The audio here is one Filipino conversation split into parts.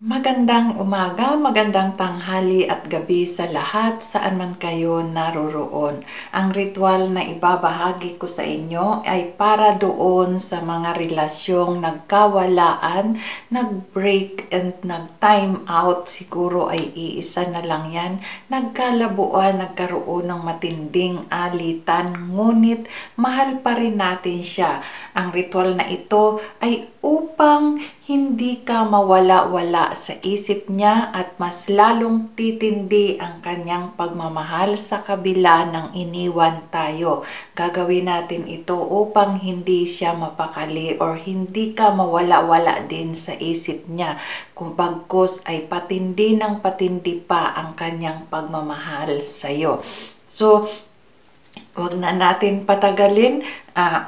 Magandang umaga, magandang tanghali at gabi sa lahat saan man kayo naroroon. Ang ritual na ibabahagi ko sa inyo ay para doon sa mga relasyong nagkawalaan, nag-break and nag-time out, siguro ay iisa na lang yan. Nagkalabuan, nagkaroon ng matinding alitan, ngunit mahal pa rin natin siya. Ang ritual na ito ay upang hindi ka mawala-wala sa isip niya at mas lalong titindi ang kanyang pagmamahal sa kabila ng iniwan tayo. Gagawin natin ito upang hindi siya mapakali or hindi ka mawala-wala din sa isip niya. Kung bagkus ay patindi ng patindi pa ang kanyang pagmamahal sa iyo. So, huwag na natin patagalin.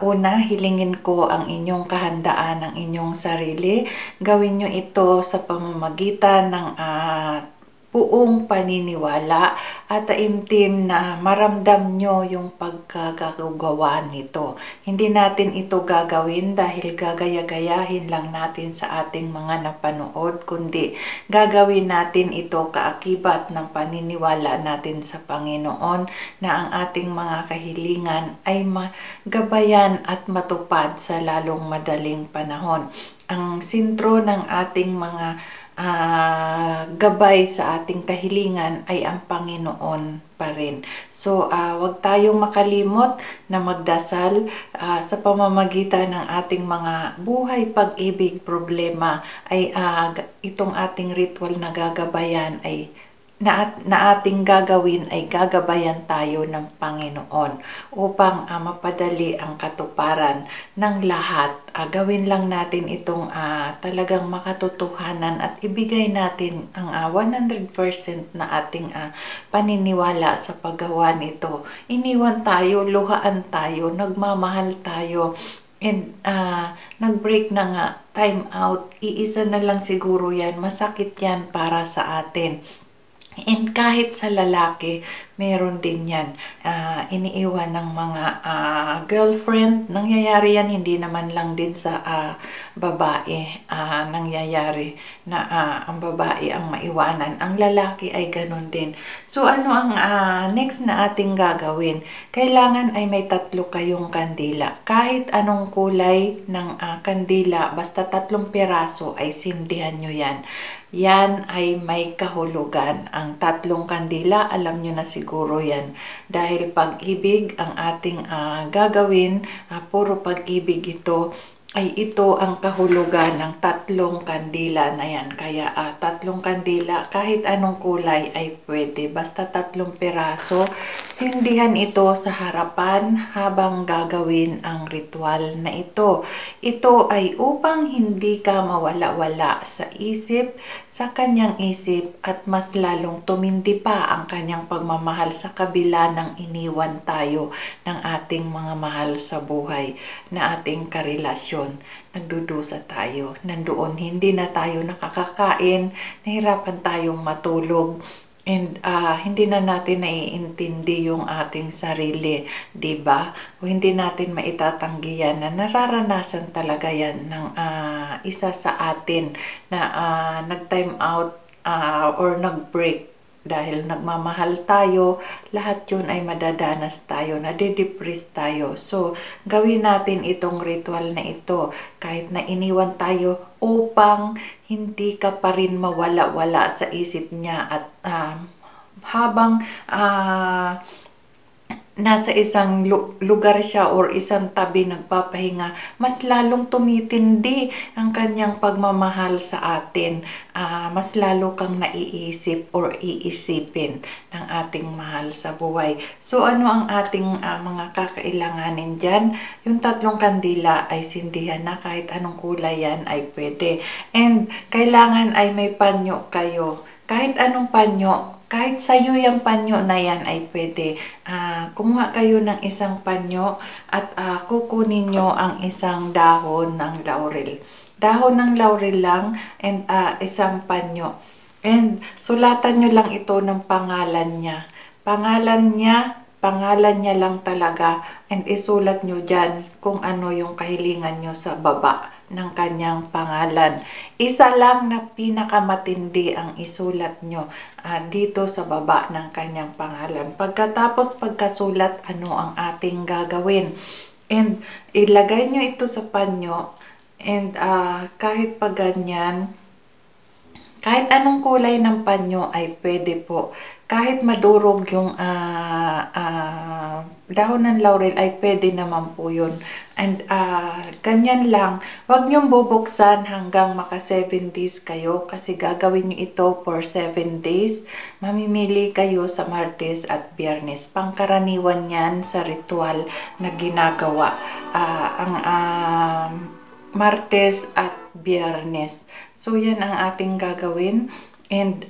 Una, hilingin ko ang inyong kahandaan ng inyong sarili. Gawin nyo ito sa pamamagitan ng buong paniniwala at taimtim na maramdam nyo yung pagkagagawa nito. Hindi natin ito gagawin dahil gagaya-gayahin lang natin sa ating mga napanood, kundi gagawin natin ito kaakibat ng paniniwala natin sa Panginoon na ang ating mga kahilingan ay magabayan at matupad sa lalong madaling panahon. Ang sentro ng ating mga gabay sa ating kahilingan ay ang Panginoon pa rin. So, wag tayong makalimot na magdasal sa pamamagitan ng ating mga buhay, pag-ibig, problema ay itong ating ritual na gagabayan ay na ating gagawin ay gagabayan tayo ng Panginoon upang mapadali ang katuparan ng lahat. Gawin lang natin itong talagang makatotohanan at ibigay natin ang 100% na ating paniniwala sa paggawa nito. Iniwan tayo, luhaan tayo, nagmamahal tayo, and nag-break na nga, time out. Iisa na lang siguro yan, masakit yan para sa atin. And kahit sa lalaki, meron din yan. Iniiwan ng mga girlfriend. Nangyayari yan, hindi naman lang din sa babae. Nangyayari na ang babae ang maiwanan. Ang lalaki ay ganun din. So ano ang next na ating gagawin? Kailangan ay may 3 kayong kandila. Kahit anong kulay ng kandila, basta 3 piraso ay sindihan nyo yan. Yan ay may kahulugan. Ang 3 kandila, alam nyo na siguro yan. Dahil pag-ibig ang ating gagawin, puro pag-ibig ito, ay ito ang kahulugan ng 3 kandila na yan. Kaya 3 kandila, kahit anong kulay ay pwede. Basta 3 piraso, sindihan ito sa harapan habang gagawin ang ritual na ito. Ito ay upang hindi ka mawala-wala sa isip, sa kanyang isip at mas lalong tumindi pa ang kanyang pagmamahal sa kabila ng iniwan tayo ng ating mga mahal sa buhay na ating karelasyon. Nagdudusa tayo. Nandoon hindi na tayo nakakakain, nahirapan tayong matulog, and hindi na natin naiintindi yung ating sarili, diba? O hindi natin maitatanggi yan na nararanasan talaga yan ng isa sa atin na nag-time out or nag-break. Dahil nagmamahal tayo, lahat yun ay madadanas tayo, nadidepress tayo. So, gawin natin itong ritual na ito kahit na iniwan tayo upang hindi ka pa rin mawala-wala sa isip niya at habang nasa isang lugar siya or isang tabi nagpapahinga, mas lalong tumitindi ang kanyang pagmamahal sa atin. Mas lalo kang naiisip or iisipin ng ating mahal sa buhay. So ano ang ating mga kakailanganin dyan? Yung 3 kandila ay sindihan na, kahit anong kulay yan ay pwede. And kailangan ay may panyo kayo. Kahit anong panyo, kahit sayo yung panyo na yan ay pwede. Kumuha kayo ng isang panyo at kukunin nyo ang isang dahon ng laurel. Dahon ng laurel lang and isang panyo. And sulatan nyo lang ito ng pangalan niya. Pangalan niya lang talaga, and isulat nyo dyan kung ano yung kahilingan nyo sa baba ng kanyang pangalan. Isa lang na pinakamatindi ang isulat nyo dito sa baba ng kanyang pangalan. Pagkatapos pagkasulat, ano ang ating gagawin? And ilagay nyo ito sa panyo, and kahit pa ganyan, kahit anong kulay ng panyo ay pwede po. Kahit madurog yung dahon ng laurel ay pwede naman po yun. And ganyan lang. Huwag niyong bubuksan hanggang maka 7 days kayo kasi gagawin niyo ito for 7 days. Mamimili kayo sa Martes at Biyernes. Pangkaraniwan yan sa ritual na ginagawa. Martes at Biyernes. So, yan ang ating gagawin. And,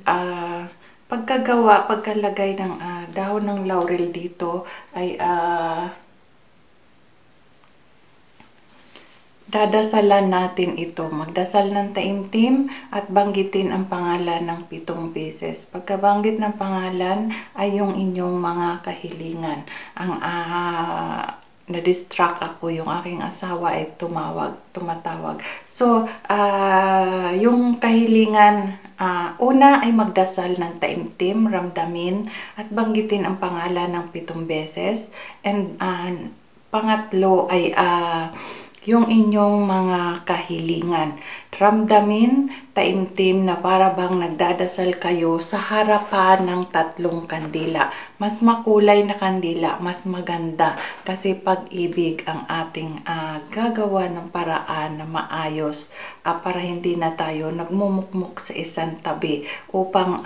pagkalagay ng dahon ng laurel dito, ay dadasalan natin ito. Magdasal ng taimtim at banggitin ang pangalan ng 7 beses. Pagkabanggit ng pangalan ay yung inyong mga kahilingan. Ang na-distract ako, yung aking asawa ay tumatawag. So, yung kahilingan, una ay magdasal ng taimtim, ramdamin, at banggitin ang pangalan ng 7 beses. And pangatlo ay yung inyong mga kahilingan. Ramdamin, taimtim na para bang nagdadasal kayo sa harapan ng 3 kandila. Mas makulay na kandila, mas maganda kasi pag-ibig ang ating gagawa ng paraan na maayos para hindi na tayo nagmumukmuk sa isang tabi upang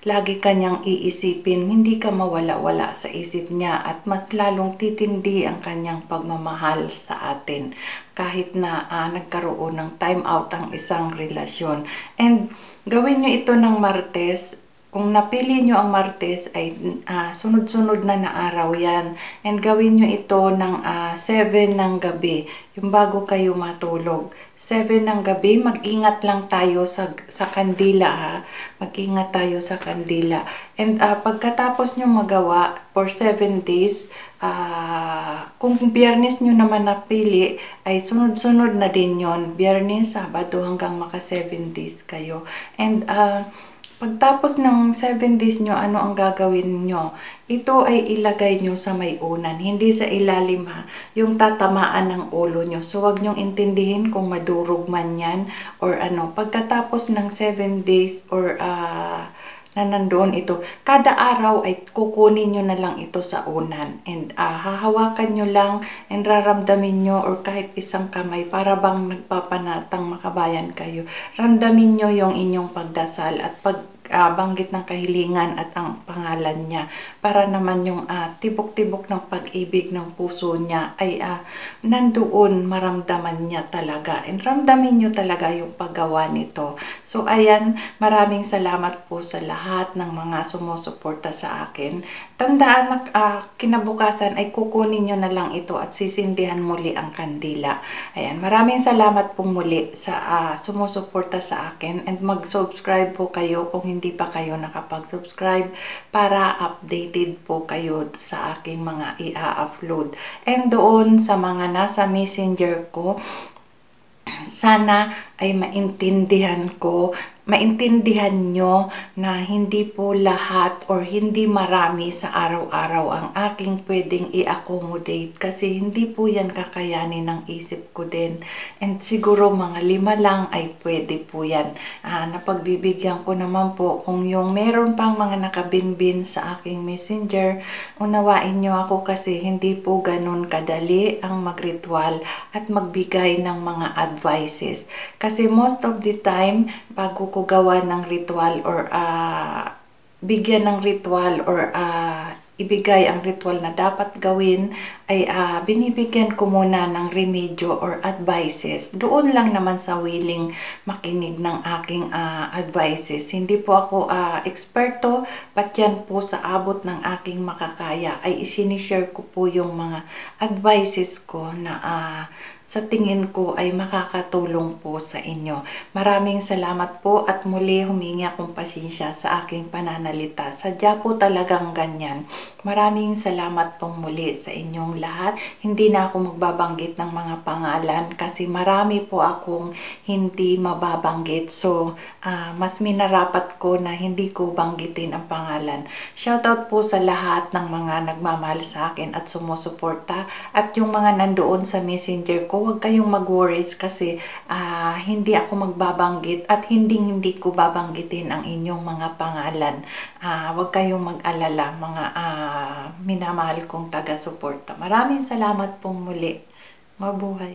lagi kanyang iisipin, hindi ka mawala-wala sa isip niya at mas lalong titindi ang kanyang pagmamahal sa atin kahit na nagkaroon ng time out ang isang relasyon. And gawin nyo ito ng Martes. Kung napili nyo ang Martes ay sunod-sunod na araw yan. And gawin nyo ito ng 7 ng gabi, yung bago kayo matulog. 7 ng gabi, mag-ingat lang tayo sa kandila ha. Mag-ingat tayo sa kandila. And pagkatapos nyo magawa for 7 days, kung Biyernes nyo naman napili, ay sunod-sunod na din yon. Biyernes, Sabado hanggang maka 7 days kayo. And pagtapos ng 7 days nyo, ano ang gagawin nyo? Ito ay ilagay nyo sa may unan, hindi sa ilalim ha, yung tatamaan ng ulo nyo. So, wag nyong intindihin kung madurog man yan or ano. Pagkatapos ng 7 days or na nandoon ito, kada araw ay kukunin nyo na lang ito sa unan and hahawakan nyo lang and raramdamin nyo or kahit isang kamay para bang nagpapanatang makabayan kayo. Ramdamin nyo yung inyong pagdasal at banggit ng kahilingan at ang pangalan niya para naman yung tibok-tibok ng pag-ibig ng puso niya ay nandoon, maramdaman niya talaga and ramdamin nyo talaga yung paggawa nito. So ayan, maraming salamat po sa lahat ng mga sumusuporta sa akin. Tandaan na kinabukasan ay kukunin nyo na lang ito at sisindihan muli ang kandila. Ayan, maraming salamat po muli sa sumusuporta sa akin and mag-subscribe po kayo kung hindi pa kayo nakapag-subscribe para updated po kayo sa aking mga i-upload. And doon sa mga nasa messenger ko, sana ay maintindihan nyo na hindi po lahat or hindi marami sa araw-araw ang aking pwedeng i-accommodate kasi hindi po yan kakayanin ng isip ko din. And siguro mga 5 lang ay pwede po yan. Napagbibigyan ko naman po kung yung meron pang mga nakabinbin sa aking messenger, unawain nyo ako kasi hindi po ganun kadali ang magritual at magbigay ng mga advices. Kasi most of the time, bago ko gawa ng ritual or bigyan ng ritual or ibigay ang ritual na dapat gawin ay binibigyan ko muna ng remedyo or advices. Doon lang naman sa willing makinig ng aking advices. Hindi po ako eksperto, but yan po sa abot ng aking makakaya ay isinishare ko po yung mga advices ko na sa tingin ko ay makakatulong po sa inyo. Maraming salamat po at muli humingi akong pasensya sa aking pananalita. Sadya po talagang ganyan. Maraming salamat pong muli sa inyong lahat. Hindi na ako magbabanggit ng mga pangalan kasi marami po akong hindi mababanggit. So, mas minarapat ko na hindi ko banggitin ang pangalan. Shoutout po sa lahat ng mga nagmamahal sa akin at sumusuporta. At yung mga nandoon sa messenger ko, huwag kayong mag-worries kasi hindi ako magbabanggit at hindi ko babanggitin ang inyong mga pangalan. Huwag kayong mag-alala mga minamahal kong taga-suporta. Maraming salamat pong muli. Mabuhay!